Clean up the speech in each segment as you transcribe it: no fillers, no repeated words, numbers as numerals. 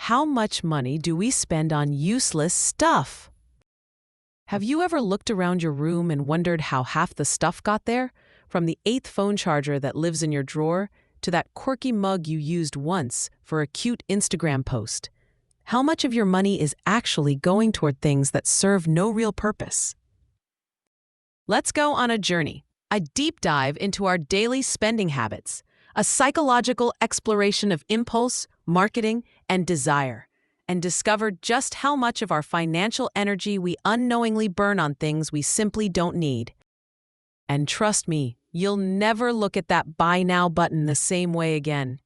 how much money do we spend on useless stuff? Have you ever looked around your room and wondered how half the stuff got there? From the 8th phone charger that lives in your drawer to that quirky mug you used once for a cute Instagram post. How much of your money is actually going toward things that serve no real purpose? Let's go on a journey, a deep dive into our daily spending habits, a psychological exploration of impulse, marketing, and desire, and discover just how much of our financial energy we unknowingly burn on things we simply don't need. And trust me, you'll never look at that buy now button the same way again.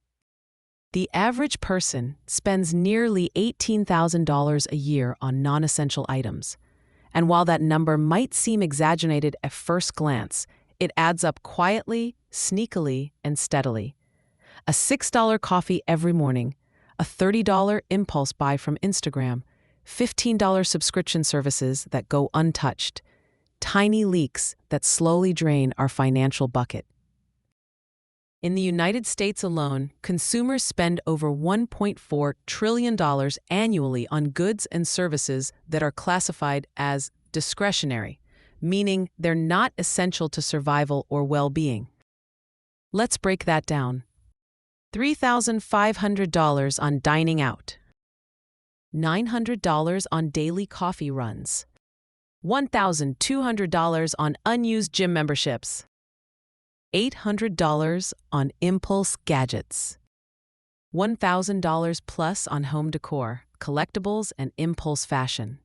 The average person spends nearly $18,000 a year on non-essential items. And while that number might seem exaggerated at first glance, it adds up quietly, sneakily, and steadily. A $6 coffee every morning, a $30 impulse buy from Instagram, $15 subscription services that go untouched, tiny leaks that slowly drain our financial bucket. In the United States alone, consumers spend over $1.4 trillion annually on goods and services that are classified as discretionary, meaning they're not essential to survival or well-being. Let's break that down. $3,500 on dining out, $900 on daily coffee runs, $1,200 on unused gym memberships, $800 on impulse gadgets, $1,000 plus on home decor, collectibles, and impulse fashion.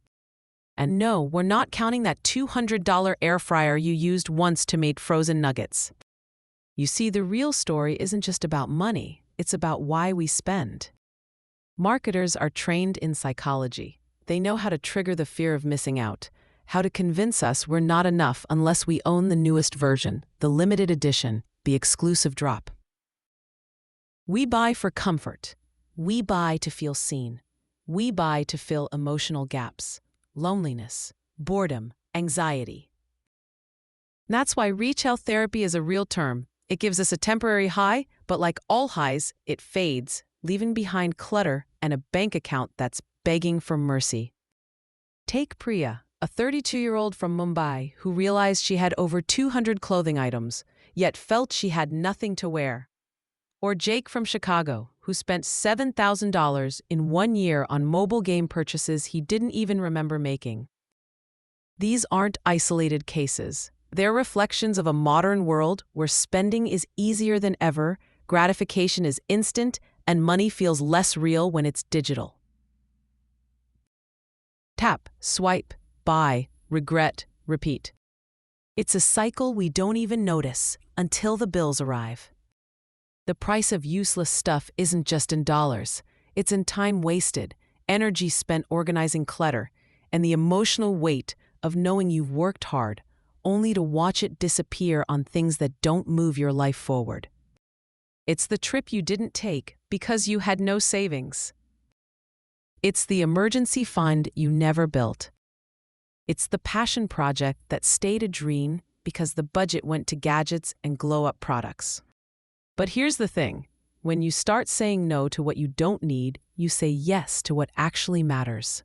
And no, we're not counting that $200 air fryer you used once to make frozen nuggets. You see, the real story isn't just about money, it's about why we spend. Marketers are trained in psychology. They know how to trigger the fear of missing out, how to convince us we're not enough unless we own the newest version, the limited edition, the exclusive drop. We buy for comfort. We buy to feel seen. We buy to fill emotional gaps, loneliness, boredom, anxiety. That's why retail therapy is a real term. It gives us a temporary high, but like all highs, it fades, leaving behind clutter and a bank account that's begging for mercy. Take Priya, a 32-year-old from Mumbai who realized she had over 200 clothing items, yet felt she had nothing to wear. Or Jake from Chicago, who spent $7,000 in 1 year on mobile game purchases he didn't even remember making. These aren't isolated cases. They're reflections of a modern world where spending is easier than ever, gratification is instant, and money feels less real when it's digital. Tap, swipe, buy, regret, repeat. It's a cycle we don't even notice until the bills arrive. The price of useless stuff isn't just in dollars. It's in time wasted, energy spent organizing clutter, and the emotional weight of knowing you've worked hard, only to watch it disappear on things that don't move your life forward. It's the trip you didn't take because you had no savings. It's the emergency fund you never built. It's the passion project that stayed a dream because the budget went to gadgets and glow-up products. But here's the thing. When you start saying no to what you don't need, you say yes to what actually matters.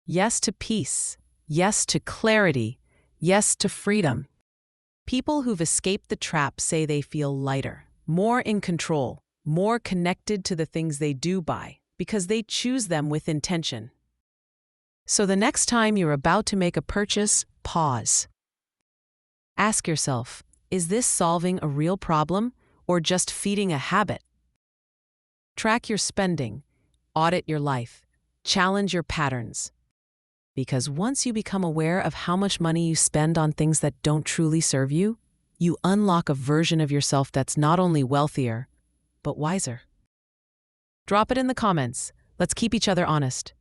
Yes to peace. Yes to clarity. Yes to freedom. People who've escaped the trap say they feel lighter, more in control, more connected to the things they do buy, because they choose them with intention. So the next time you're about to make a purchase, pause. Ask yourself, is this solving a real problem or just feeding a habit? Track your spending, audit your life, challenge your patterns. Because once you become aware of how much money you spend on things that don't truly serve you, you unlock a version of yourself that's not only wealthier, but wiser. Drop it in the comments. Let's keep each other honest.